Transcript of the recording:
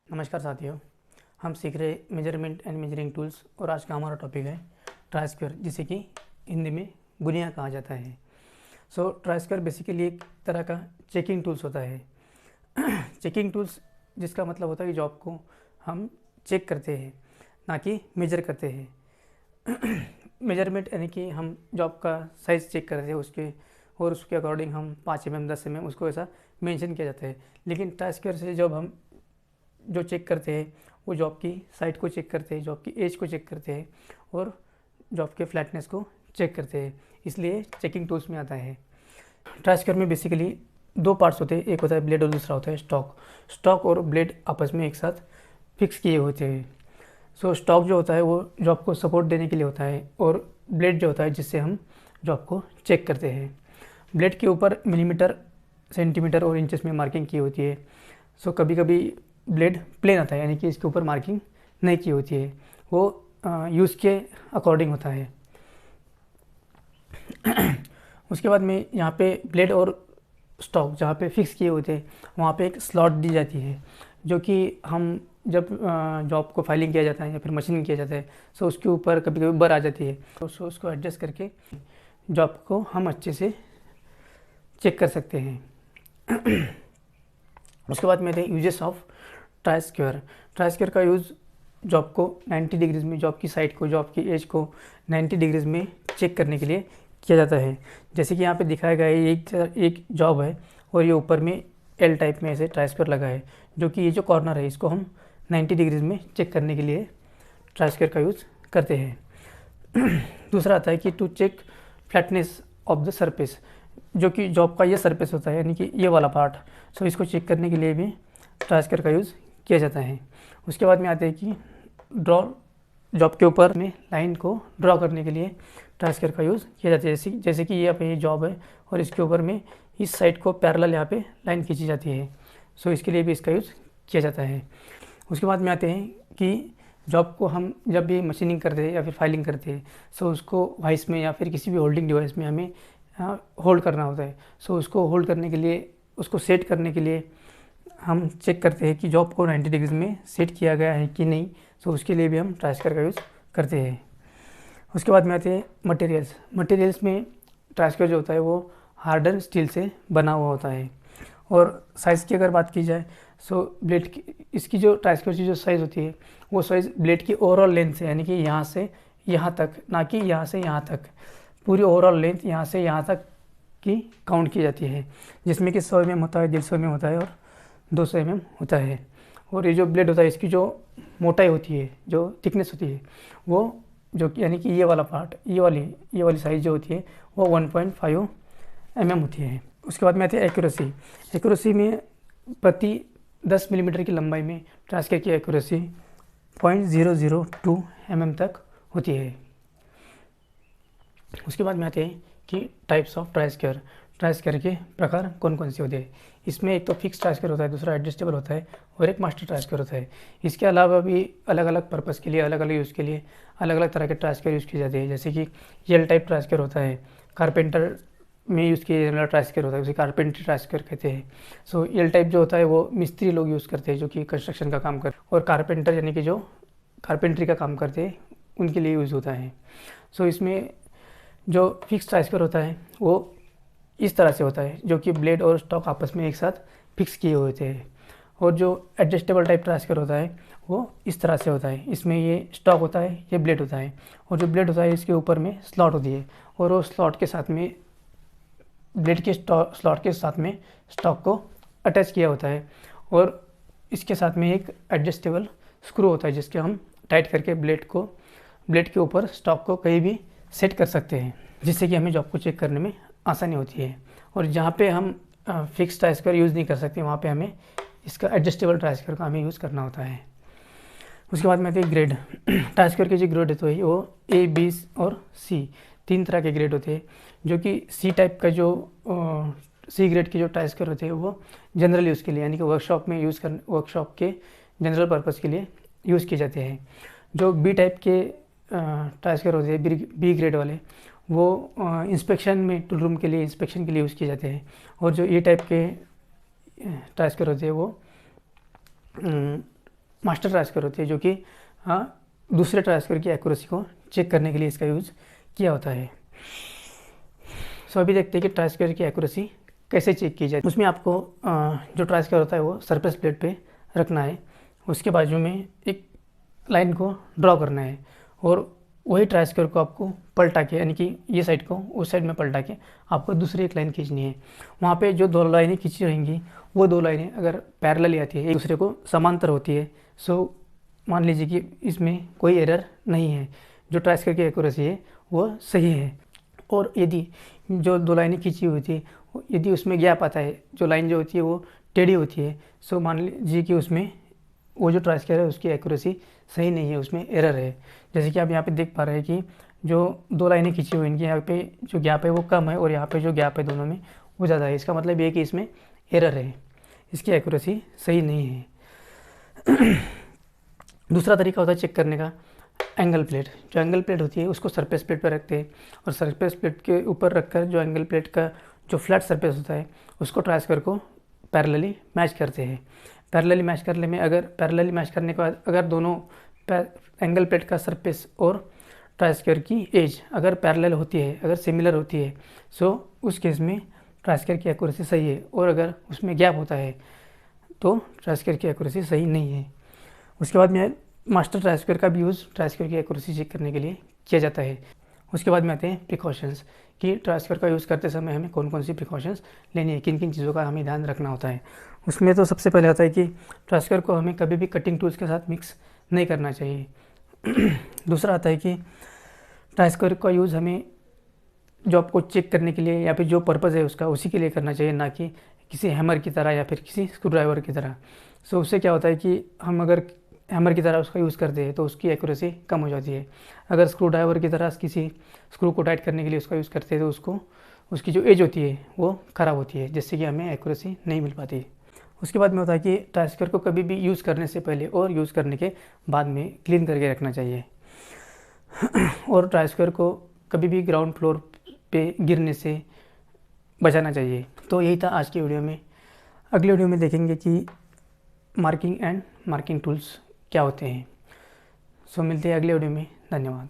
नमस्कार साथियों, हम सीख रहे मेजरमेंट एंड मेजरिंग टूल्स और आज का हमारा टॉपिक है ट्राई स्क्वायर, जिसे कि हिंदी में गुनिया कहा जाता है। ट्राई स्क्वायर बेसिकली एक तरह का चेकिंग टूल्स होता है। चेकिंग टूल्स जिसका मतलब होता है कि जॉब को हम चेक करते हैं, ना कि मेजर करते हैं। मेजरमेंट यानी कि हम जॉब का साइज़ चेक करते हैं उसके अकॉर्डिंग हम 5 mm 10 mm उसको ऐसा मेंशन किया जाता है। लेकिन ट्राई स्क्वायर से जब हम जो चेक करते हैं वो जॉब की साइट को चेक करते हैं, जॉब की एज को चेक करते हैं और जॉब के फ्लैटनेस को चेक करते हैं, इसलिए चेकिंग टूल्स में आता है। ट्राई स्क्वायर में बेसिकली दो पार्ट्स होते हैं, एक होता है ब्लेड और दूसरा होता है स्टॉक। स्टॉक और ब्लेड आपस में एक साथ फिक्स किए होते हैं। स्टॉक जो होता है वो जॉब को सपोर्ट देने के लिए होता है और ब्लेड जो होता है जिससे हम जॉब को चेक करते हैं। ब्लेड के ऊपर मिलीमीटर, सेंटीमीटर और इंचेस में मार्किंग की होती है। कभी कभी ब्लेड प्लेन आता है, यानी कि इसके ऊपर मार्किंग नहीं की होती है, वो यूज़ के अकॉर्डिंग होता है। उसके बाद में यहाँ पे ब्लेड और स्टॉक जहाँ पे फिक्स किए होते हैं वहाँ पे एक स्लॉट दी जाती है, जो कि हम जब जॉब को फाइलिंग किया जाता है या फिर मशीनिंग किया जाता है उसके ऊपर कभी कभी बर आ जाती है, तो उसको एडजस्ट करके जॉब को हम अच्छे से चेक कर सकते हैं। उसके बाद में uses of try square. Try square का यूज़ जॉब को 90 डिग्रीज़ में, जॉब की साइड को, जॉब की एज को 90 डिग्रीज़ में चेक करने के लिए किया जाता है। जैसे कि यहाँ पे दिखाया गया है, एक जॉब है और ये ऊपर में एल टाइप में ऐसे ट्राई स्क्वायर लगा है, जो कि ये जो कॉर्नर है इसको हम 90 डिग्रीज़ में चेक करने के लिए ट्राई स्क्वायर का यूज़ करते हैं। दूसरा आता है कि to check flatness of the surface, जो कि जॉब का ये सरफेस होता है, यानी कि ये वाला पार्ट। इसको चेक करने के लिए भी ट्राई स्क्वायर का यूज़ किया जाता है। उसके बाद में आते हैं कि ड्रॉ, जॉब के ऊपर में लाइन को ड्रॉ करने के लिए ट्राई स्क्वायर का यूज़ किया जाता है। जैसे कि ये पे जॉब है और इसके ऊपर में इस साइड को पैरेलल यहाँ पे लाइन खींची जाती है, इसके लिए भी इसका यूज़ किया जाता है। उसके बाद में आते हैं कि जॉब को हम जब भी मशीनिंग करते हैं या फिर फाइलिंग करते हैं उसको वाइस में या फिर किसी भी होल्डिंग डिवाइस में हमें होल्ड करना होता है। उसको होल्ड करने के लिए, उसको सेट करने के लिए हम चेक करते हैं कि जॉब को 90 डिग्रीज में सेट किया गया है कि नहीं। उसके लिए भी हम ट्राई स्क्वायर का यूज़ करते हैं। उसके बाद में आते हैं मटेरियल्स में ट्राई स्क्वायर जो होता है वो हार्डन स्टील से बना हुआ होता है। और साइज़ की अगर बात की जाए ब्लेड की, इसकी जो ट्राई स्क्वायर की जो साइज़ होती है वो साइज़ ब्लेड की ओवरऑल लेंथ से, यानी कि यहाँ से यहाँ तक, ना कि यहाँ से यहाँ तक, पूरी ओवरऑल लेंथ यहाँ से यहाँ तक की काउंट की जाती है, जिसमें कि 100 mm होता है, 150 mm होता है और 200 mm होता है। और ये जो ब्लेड होता है इसकी जो मोटाई होती है, जो थिकनेस होती है, वो जो यानी कि ये वाला पार्ट, ये वाली साइज़ जो होती है वो 1.5 mm होती है। उसके बाद में आती है एक्यूरेसी में प्रति 10 मिलीमीटर की लंबाई में ट्राई स्क्वायर की एक्यूरेसी 0.002 mm तक होती है। उसके बाद में आते हैं कि टाइप्स ऑफ ट्राई स्क्वायर के प्रकार कौन कौन से होते हैं। इसमें एक तो फिक्स ट्राई स्क्वायर होता है, दूसरा एडजस्टेबल होता है और एक मास्टर ट्राई स्क्वायर होता है। इसके अलावा भी अलग अलग पर्पज़ के लिए, अलग अलग यूज़ के लिए अलग अलग तरह के ट्राई स्क्वायर यूज़ किए जाते हैं। जैसे कि एल टाइप ट्राई स्क्वायर होता है, कारपेंटर में यूज़ किए जाने वाला ट्राई स्क्वायर होता है, उसे कारपेंट्री ट्राई स्क्वायर कहते हैं। एल टाइप जो होता है वो मिस्त्री लोग यूज़ करते हैं जो कि कंस्ट्रक्शन का काम करते हैं, और कारपेंटर यानी कि जो कारपेंट्री का काम करते हैं उनके लिए यूज़ होता है। इसमें जो फिक्स ट्राई स्क्वायर होता है वो इस तरह से होता है, जो कि ब्लेड और स्टॉक आपस में एक साथ फिक्स किए हुए थे। और जो एडजस्टेबल टाइप ट्राई स्क्वायर होता है वो इस तरह से होता है, इसमें ये स्टॉक होता है, ये ब्लेड होता है, और जो ब्लेड होता है इसके ऊपर में स्लॉट होती है, और वो स्लॉट के साथ में ब्लेड के स्लॉट के साथ में स्टॉक को अटैच किया होता है। और इसके साथ में एक एडजस्टेबल स्क्रू होता है जिसके हम टाइट करके ब्लेड के ऊपर स्टॉक को कहीं भी सेट कर सकते हैं, जिससे कि हमें जॉब को चेक करने में आसानी होती है। और जहाँ पे हम फिक्स ट्राई स्क्वायर यूज़ नहीं कर सकते वहाँ पे हमें इसका एडजस्टेबल ट्राई स्क्वायर का हमें यूज़ करना होता है। उसके बाद में आते हैं ग्रेड। ट्राई स्क्वायर के जो ग्रेड होते हैं वो A, B और C, 3 तरह के ग्रेड होते हैं। जो कि C टाइप का जो C ग्रेड के जो ट्राई स्क्वायर होते हैं वो जनरल यूज़ के लिए, यानी कि वर्कशॉप के जनरल पर्पज़ के लिए यूज़ किए जाते हैं। जो B टाइप के ट्राई स्क्वायर होते हैं, B ग्रेड वाले, वो इंस्पेक्शन में, टूल रूम के लिए इंस्पेक्शन के लिए यूज़ किए जाते हैं। और जो E टाइप के ट्राई स्क्वायर होते हैं वो मास्टर ट्रांसफर होती है, जो कि दूसरे ट्रांसफर की एक्यूरेसी को चेक करने के लिए इसका यूज़ किया होता है। सो अभी देखते हैं कि ट्रांसफर की एक्यूरेसी कैसे चेक की जाए। उसमें आपको जो ट्रांसफर होता है वो सरफेस प्लेट पे रखना है, उसके बाजू में एक लाइन को ड्रॉ करना है और वही ट्रांसफर को आपको पलटा के, यानी कि ये साइड को उस साइड में पलटा के आपको दूसरी एक लाइन खींचनी है। वहाँ पे जो 2 लाइनें खींची रहेंगी वो 2 लाइनें अगर पैरेलल आती है, एक दूसरे को समांतर होती है, सो मान लीजिए कि इसमें कोई एरर नहीं है, जो ट्रांसफर की एक्यूरेसी है वो सही है। और यदि जो 2 लाइनें खींची हुई थी, यदि उसमें गैप आता है, जो लाइन जो होती है वो टेढ़ी होती है, सो मान लीजिए कि उसमें वो जो ट्रांसफर है उसकी एक्यूरेसी सही नहीं है, उसमें एरर है। जैसे कि आप यहाँ पे देख पा रहे हैं कि जो 2 लाइनें खींची हुई इनकी यहाँ पे जो गैप है वो कम है और यहाँ पे जो गैप है दोनों में वो ज़्यादा है। इसका मतलब ये है कि इसमें एरर है, इसकी एक्यूरेसी सही नहीं है। दूसरा तरीका होता है चेक करने का, एंगल प्लेट। जो एंगल प्लेट होती है उसको सरफेस प्लेट पर रखते हैं और सरफेस प्लेट के ऊपर रखकर जो एंगल प्लेट का जो फ्लैट सरफेस होता है उसको ट्रांसफर को पैरेलली मैच करते हैं। पैरेलली मैच करने में पैरेलली मैच करने के बाद अगर दोनों एंगल प्लेट का सरफेस और ट्रांसफर की एज अगर पैरेलल होती है, अगर सिमिलर होती है, सो उस केस में ट्रांसफर की एक्यूरेसी सही है। और अगर उसमें गैप होता है तो ट्रांसफर की एक्यूरेसी सही नहीं है। उसके बाद में मास्टर ट्रांसफर का भी यूज़ ट्रांसफर की एक्यूरेसी चेक करने के लिए किया जाता है। उसके बाद में आते हैं प्रिकॉशंस, कि ट्रांसफ़र का यूज़ करते समय हमें कौन कौन सी प्रिकॉशंस लेनी है, किन किन चीज़ों का हमें ध्यान रखना होता है। उसमें तो सबसे पहले आता है कि ट्रांसफ़र को हमें कभी भी कटिंग टूल्स के साथ मिक्स नहीं करना चाहिए। दूसरा आता है कि ट्रांसफ़र का यूज़ हमें जॉब को चेक करने के लिए या फिर जो पर्पज़ है उसका उसी के लिए करना चाहिए, ना कि किसी हैमर की तरह या फिर किसी स्क्रू ड्राइवर की तरह। सो उससे क्या होता है कि हम अगर हैमर की तरह उसका यूज़ करते हैं तो उसकी एक्यूरेसी कम हो जाती है। अगर स्क्रू ड्राइवर की तरह किसी स्क्रू को टाइट करने के लिए उसका यूज़ करते हैं तो उसकी जो एज होती है वो ख़राब होती है, जिससे कि हमें एक्यूरेसी नहीं मिल पाती। उसके बाद में होता है कि ट्रांसफ़र को कभी भी यूज़ करने से पहले और यूज़ करने के बाद में क्लीन करके रखना चाहिए। और ट्रांसफ़र को कभी भी ग्राउंड फ्लोर पे गिरने से बचाना चाहिए। तो यही था आज की वीडियो में। अगले वीडियो में देखेंगे कि मार्किंग एंड मार्किंग टूल्स क्या होते हैं। सो मिलते हैं अगले वीडियो में। धन्यवाद।